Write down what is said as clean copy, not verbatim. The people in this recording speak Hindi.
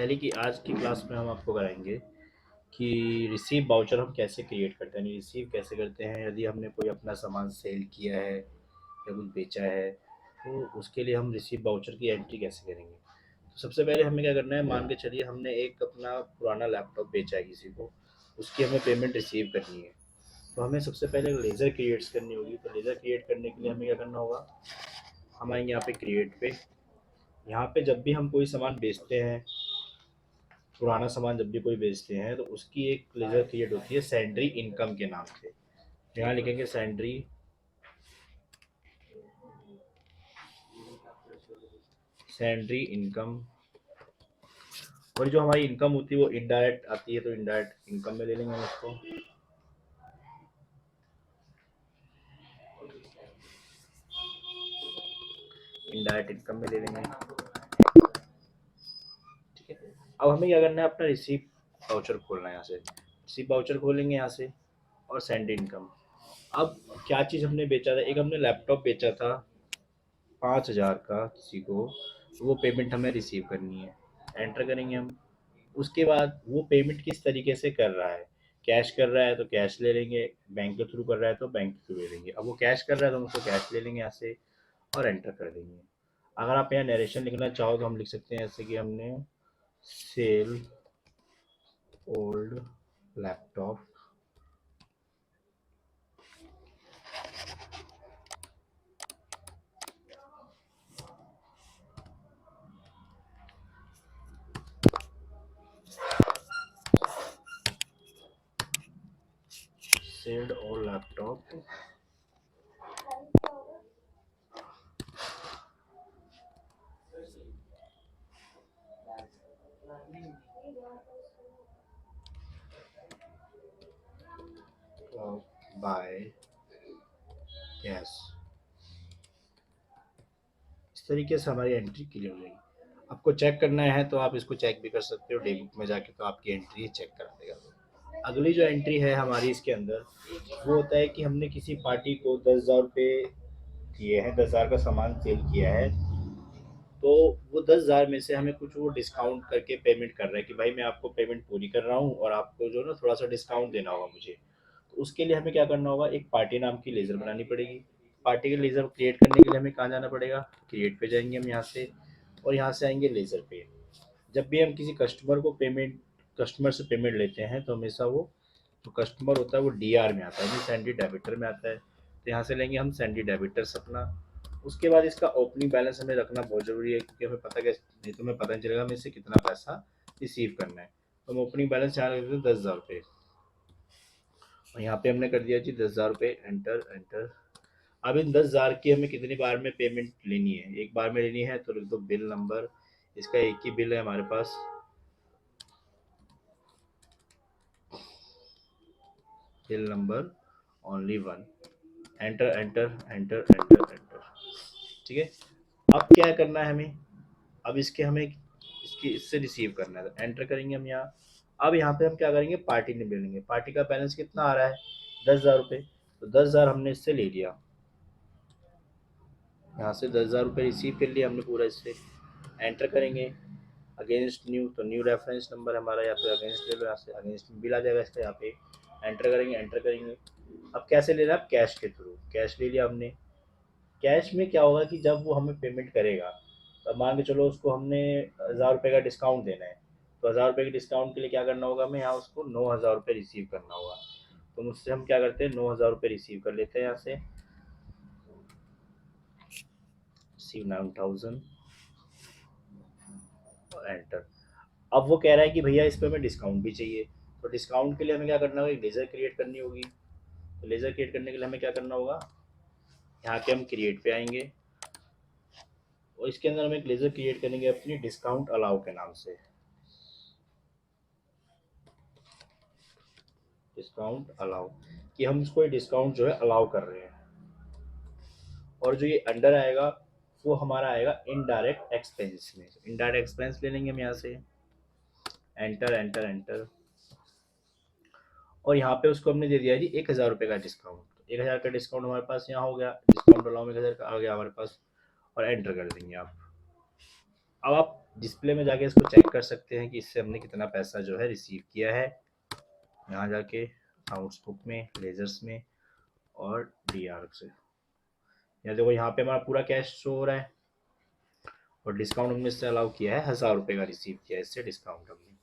पहले की आज की क्लास में हम आपको कराएंगे कि रिसीव वाउचर हम कैसे क्रिएट करते हैं, रिसीव कैसे करते हैं यदि हमने कोई अपना सामान सेल किया है या कुछ बेचा है, तो उसके लिए हम रिसीव वाउचर की एंट्री कैसे करेंगे। तो सबसे पहले हमें क्या करना है, मान के चलिए हमने एक अपना पुराना लैपटॉप बेचा है किसी को, उसकी हमें पेमेंट रिसीव करनी है। तो हमें सबसे पहले लेज़र क्रिएट्स करनी होगी। तो लेज़र क्रिएट करने के लिए हमें क्या करना होगा, हम आएंगे यहाँ पे क्रिएट पे। यहाँ पे जब भी हम कोई सामान बेचते हैं, पुराना सामान जब भी कोई बेचते हैं, तो उसकी एक लेजर क्रिएट होती है सैंड्री इनकम के नाम से। यहाँ लिखेंगे सैंड्री सैंड्री इनकम। और जो हमारी इनकम होती है वो इनडायरेक्ट आती है, तो इनडायरेक्ट इनकम में ले लेंगे हम उसको। इनडायरेक्ट इनकम में ले लेंगे, ठीक है। अब हमें क्या करना है, अपना रिसीप वाउचर खोलना है। यहाँ से रिसीप वाउचर खोलेंगे यहाँ से, और सेंड इनकम। अब क्या चीज़ हमने बेचा था, एक हमने लैपटॉप बेचा था 5,000 का किसी को, तो वो पेमेंट हमें रिसीव करनी है। एंटर करेंगे हम। उसके बाद वो पेमेंट किस तरीके से कर रहा है, कैश कर रहा है तो कैश ले लेंगे, बैंक के थ्रू कर रहा है तो बैंक के थ्रू ले लेंगे। अब वो कैश कर रहा है तो हम उसको कैश ले लेंगे यहाँ से, और एंटर कर देंगे। अगर आप यहाँ नरेशन लिखना चाहो तो हम लिख सकते हैं, जैसे कि हमने sell old laptop, selled old laptop by cash. इस तरीके से हमारी एंट्री क्लियर हो जाएगी। आपको चेक करना है तो आप इसको चेक भी कर सकते हो डे बुक में जाके, तो आपकी एंट्री चेक करा देगा। अगली जो एंट्री है हमारी इसके अंदर, वो होता है कि हमने किसी पार्टी को 10,000 रुपये दिए हैं, 10,000 का सामान सेल किया है। तो वो 10,000 में से हमें कुछ वो डिस्काउंट करके पेमेंट कर रहा है कि भाई मैं आपको पेमेंट पूरी कर रहा हूँ और आपको जो ना थोड़ा सा डिस्काउंट देना होगा मुझे। तो उसके लिए हमें क्या करना होगा, एक पार्टी नाम की लेज़र बनानी पड़ेगी। पार्टी के लेज़र क्रिएट करने के लिए हमें कहाँ जाना पड़ेगा, क्रिएट पे जाएंगे हम यहाँ से, और यहाँ से आएंगे लेज़र पे। जब भी हम किसी कस्टमर से पेमेंट लेते हैं तो हमेशा वो जो कस्टमर होता है वो डीआर में आता है, नहीं सैंडी डेबिटर में आता है। तो यहाँ से लेंगे हम सैंडी डेबिटर्स अपना। उसके बाद इसका ओपनिंग बैलेंस हमें रखना बहुत ज़रूरी है, क्योंकि हमें पता कैसे, नहीं तो हमें पता नहीं चलेगा हमें इससे कितना पैसा रिसीव करना है। तो हम ओपनिंग बैलेंस यहाँ रख देते हैं 10,000 रुपये, और यहाँ पे हमने कर दिया जी 10,000 रुपये। Enter enter. अब इन 10,000 की हमें कितनी बार में पेमेंट लेनी है, एक बार में लेनी है तो लिख दो बिल नंबर। इसका एक ही बिल है हमारे पास, bill number only one. Enter enter enter enter enter, ठीक है। अब क्या करना है हमें, अब इससे रिसीव करना है, तो एंटर करेंगे हम यहाँ। अब यहाँ पे हम क्या करेंगे, पार्टी ने ले लेंगे। पार्टी का बैलेंस कितना आ रहा है, 10,000 रुपये। तो 10,000 हमने इससे ले लिया, यहाँ से 10,000 रुपये रिसीव कर लिया हमने पूरा इससे। एंटर करेंगे अगेंस्ट न्यू, तो न्यू रेफरेंस नंबर हमारा, या फिर अगेंस्ट ले लो, यहाँ से अगेंस्ट बिल आ जाएगा इसका। यहाँ पे एंटर करेंगे एंटर करेंगे। अब कैसे ले रहा है, कैश के थ्रू कैश ले लिया हमने। कैश में क्या होगा कि जब वो हमें पेमेंट करेगा, तो मान के चलो उसको हमने 1,000 रुपये का डिस्काउंट देना है। तो 1,000 रुपये के डिस्काउंट के लिए क्या करना होगा, हमें यहाँ उसको 9,000 रुपये रिसीव करना होगा। तो मुझसे हम क्या करते हैं, 9,000 रुपये रिसीव कर लेते हैं यहाँ से। रिसीव 9,000 और एंटर। अब वो कह रहा है कि भैया इस पर हमें डिस्काउंट भी चाहिए। तो डिस्काउंट के लिए हमें क्या करना होगा, एक लेज़र क्रिएट करनी होगी। तो लेज़र क्रिएट करने के लिए हमें क्या करना होगा, यहाँ पे हम क्रिएट पे आएंगे, और इसके अंदर हम एक लेज़र क्रिएट करेंगे अपनी डिस्काउंट अलाउ के नाम से। डिस्काउंट अलाउ, कि हम इसको डिस्काउंट जो है अलाउ कर रहे हैं। और जो ये अंडर आएगा वो हमारा आएगा इनडायरेक्ट एक्सपेंस में। इनडायरेक्ट एक्सपेंस ले लेंगे हम यहाँ से। Enter enter enter. और यहाँ पे उसको हमने दे दिया जी 1,000 रुपये का डिस्काउंट। 1,000 का डिस्काउंट हमारे पास यहाँ हो गया, डिस्काउंट अलाउ में 1,000 का आ गया हमारे पास। और एंटर कर देंगे आप। अब आप डिस्प्ले में जाके इसको चेक कर सकते हैं कि इससे हमने कितना पैसा जो है रिसीव किया है। यहाँ जाके अकाउंट्स बुक में, लेजर्स में और डीआर से, या देखो यहाँ पे हमारा पूरा कैश शो हो रहा है और डिस्काउंट हमने इससे अलाउ किया है, 1000 रुपये का रिसीव किया है इससे डिस्काउंट हमने।